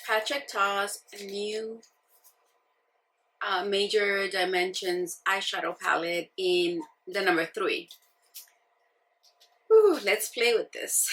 Patrick Ta's new Major Dimensions eyeshadow palette in the number 3. Ooh, let's play with this.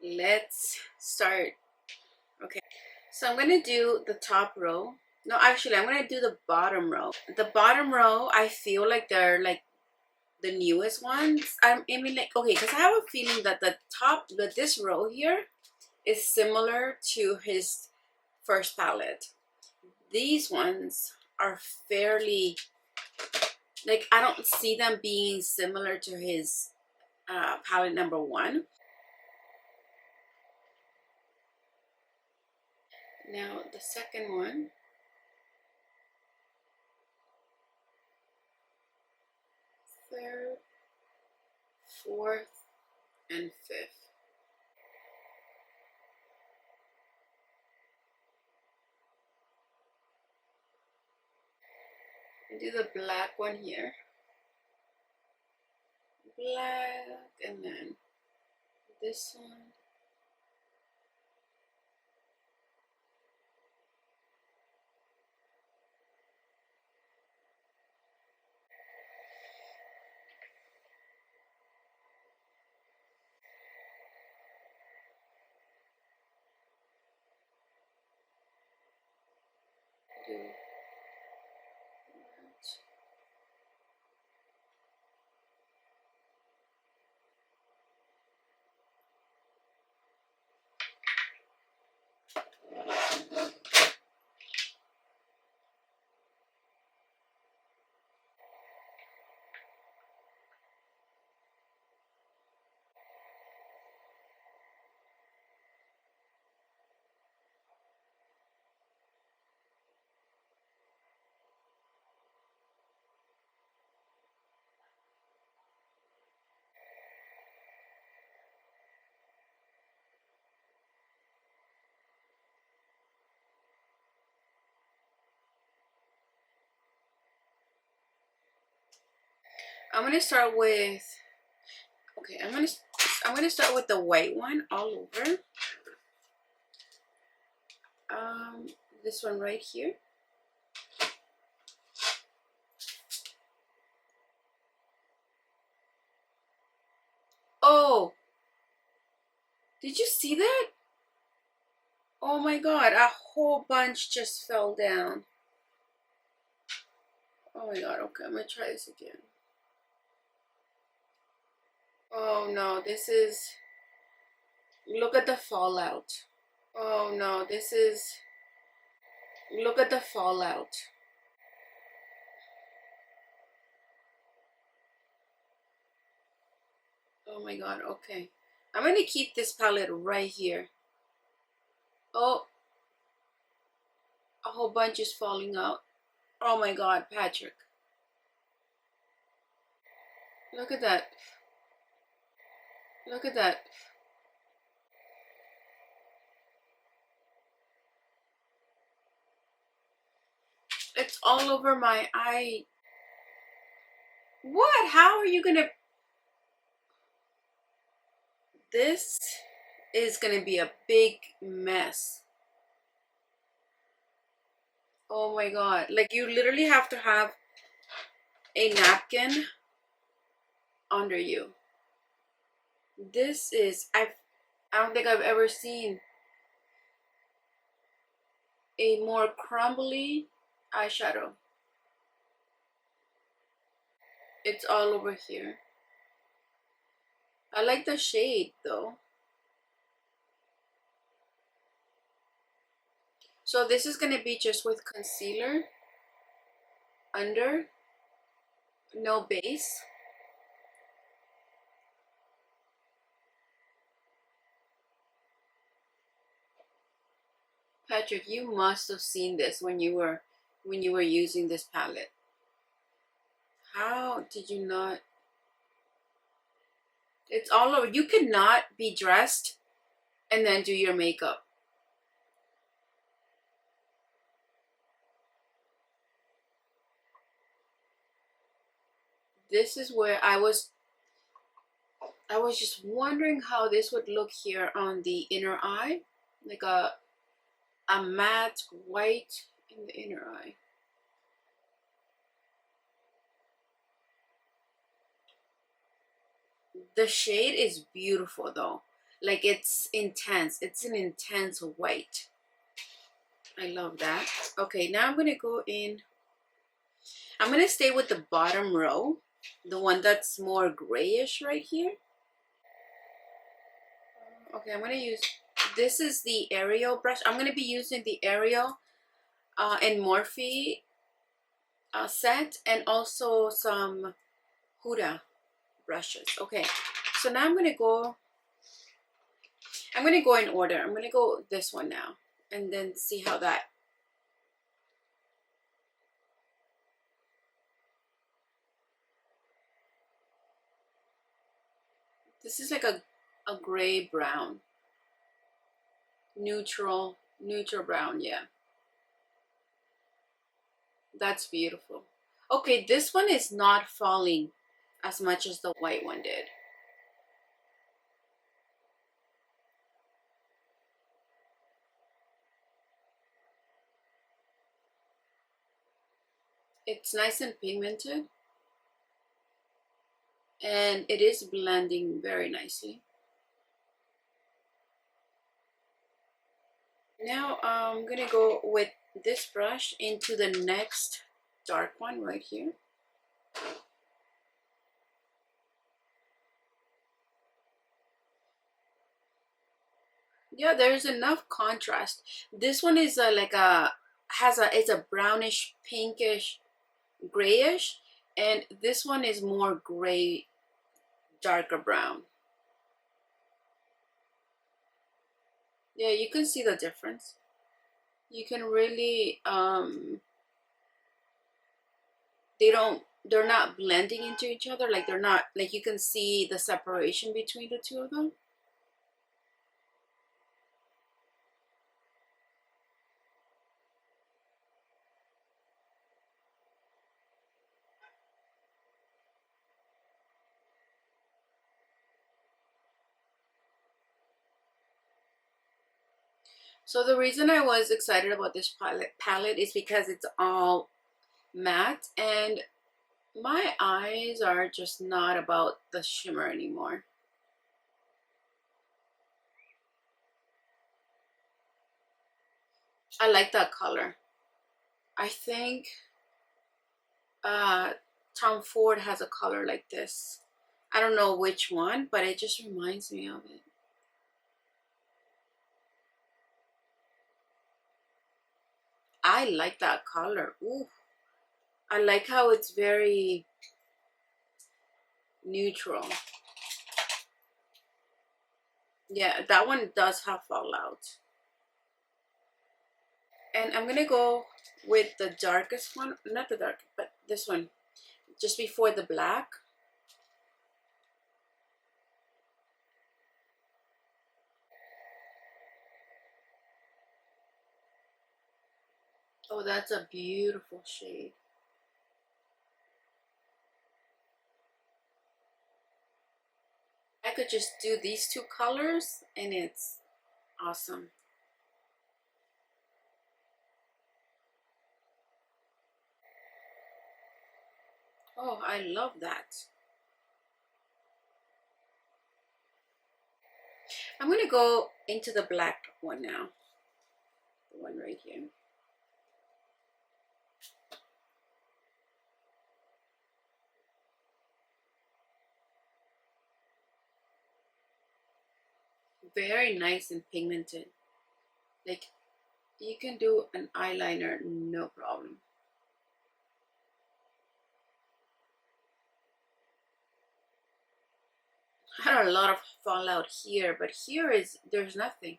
Let's start. Okay, so I'm gonna do the top row. No, actually, I'm gonna do the bottom row. The bottom row, I feel like they're like the newest ones. I mean, like, okay, because I have a feeling that this row here is similar to his first palette. These ones are fairly, like, I don't see them being similar to his palette number 1. Now the second one, third, fourth, and fifth. And do the black one here. Black, and then this one. Do that. I'm gonna start with, okay, I'm gonna start with the white one all over. This one right here. Oh, did you see that? Oh my god, a whole bunch just fell down. Oh my god, okay, I'm gonna try this again. Oh no, this is, look at the fallout. Oh no, this is, look at the fallout. Oh my god, okay. I'm gonna keep this palette right here. Oh, a whole bunch is falling out. Oh my god, Patrick. Look at that. Look at that. It's all over my eye. What? How are you gonna... This is gonna be a big mess. Oh my god. Like, you literally have to have a napkin under you. This is... I don't think I've ever seen a more crumbly eyeshadow. It's all over here. I like the shade though. So this is gonna be just with concealer under, no base. Patrick, you must have seen this when you were using this palette. How did you not? It's all over. You cannot be dressed and then do your makeup. This is where I was just wondering how this would look here on the inner eye, like a matte white in the inner eye. The shade is beautiful though. Like it's intense. It's an intense white. I love that. Okay, now I'm gonna go in. I'm gonna stay with the bottom row, the one that's more grayish right here. Okay, I'm gonna use, this is the Ariel brush. I'm gonna be using the Ariel and Morphe set, and also some Huda brushes. Okay, so now I'm gonna go in order. I'm gonna go this one now and then see how that. This is like a gray brown, neutral brown. Yeah, that's beautiful. Okay, this one is not falling as much as the white one did. It's nice and pigmented, and it is blending very nicely. Now I'm gonna go with this brush into the next dark one right here. Yeah, there's enough contrast. This one is like a, it's a brownish pinkish grayish, and this one is more gray, darker brown. Yeah, you can see the difference. You can really they're not blending into each other, like they're not, like you can see the separation between the two of them. So the reason I was excited about this palette is because it's all matte, and my eyes are just not about the shimmer anymore. I like that color. I think uh, Tom Ford has a color like this. I don't know which one, but it just reminds me of it. I like that color. Ooh, I like how it's very neutral. Yeah, that one does have fallout. And I'm gonna go with the darkest one, not the dark, but this one, just before the black. Oh, that's a beautiful shade. I could just do these two colors and it's awesome. Oh, I love that. I'm gonna go into the black one now. The one right here. Very nice and pigmented. Like, you can do an eyeliner, no problem. I had a lot of fallout here, but here there's nothing.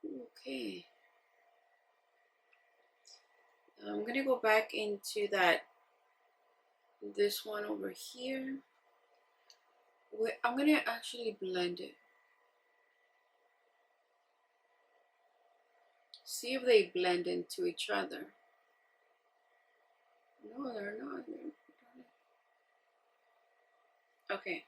Okay. I'm gonna go back into this one over here. I'm gonna actually blend it. See if they blend into each other. No, they're not. Okay.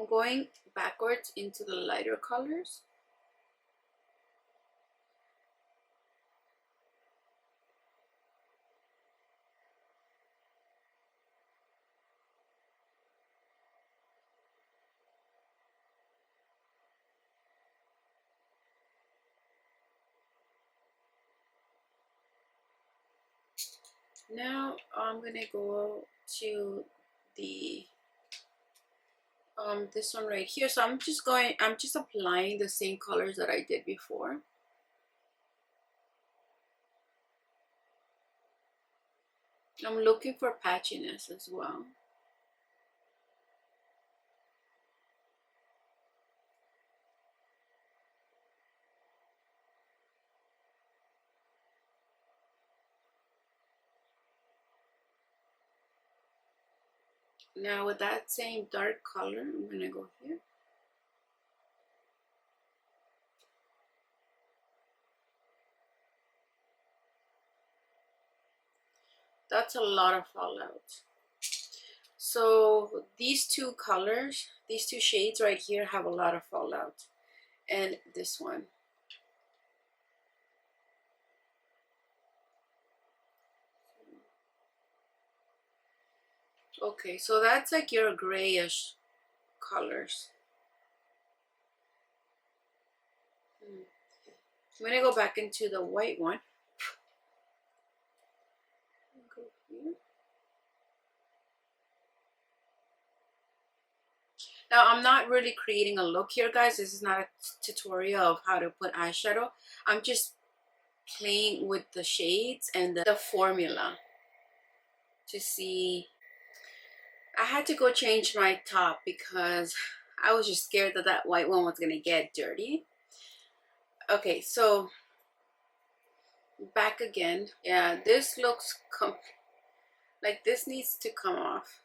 I'm going backwards into the lighter colors. Now I'm gonna go to the this one right here. So I'm just applying the same colors that I did before. I'm looking for patchiness as well. Now with that same dark color, I'm gonna go here. That's a lot of fallout. So these two colors, these two shades right here have a lot of fallout. And this one. Okay, so that's like your grayish colors. I'm gonna go back into the white one. Go here. Now I'm not really creating a look here, guys. This is not a tutorial of how to put eyeshadow. I'm just playing with the shades and the formula to see. I had to go change my top because I was just scared that that white one was gonna get dirty. Okay, so back again. Yeah, this looks like this needs to come off.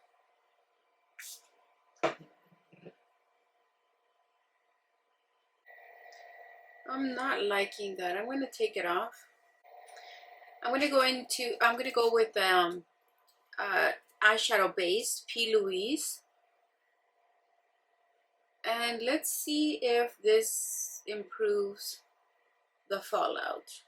I'm not liking that. I'm going to take it off. I'm going to go with eyeshadow base, P. Louise. And let's see if this improves the fallout.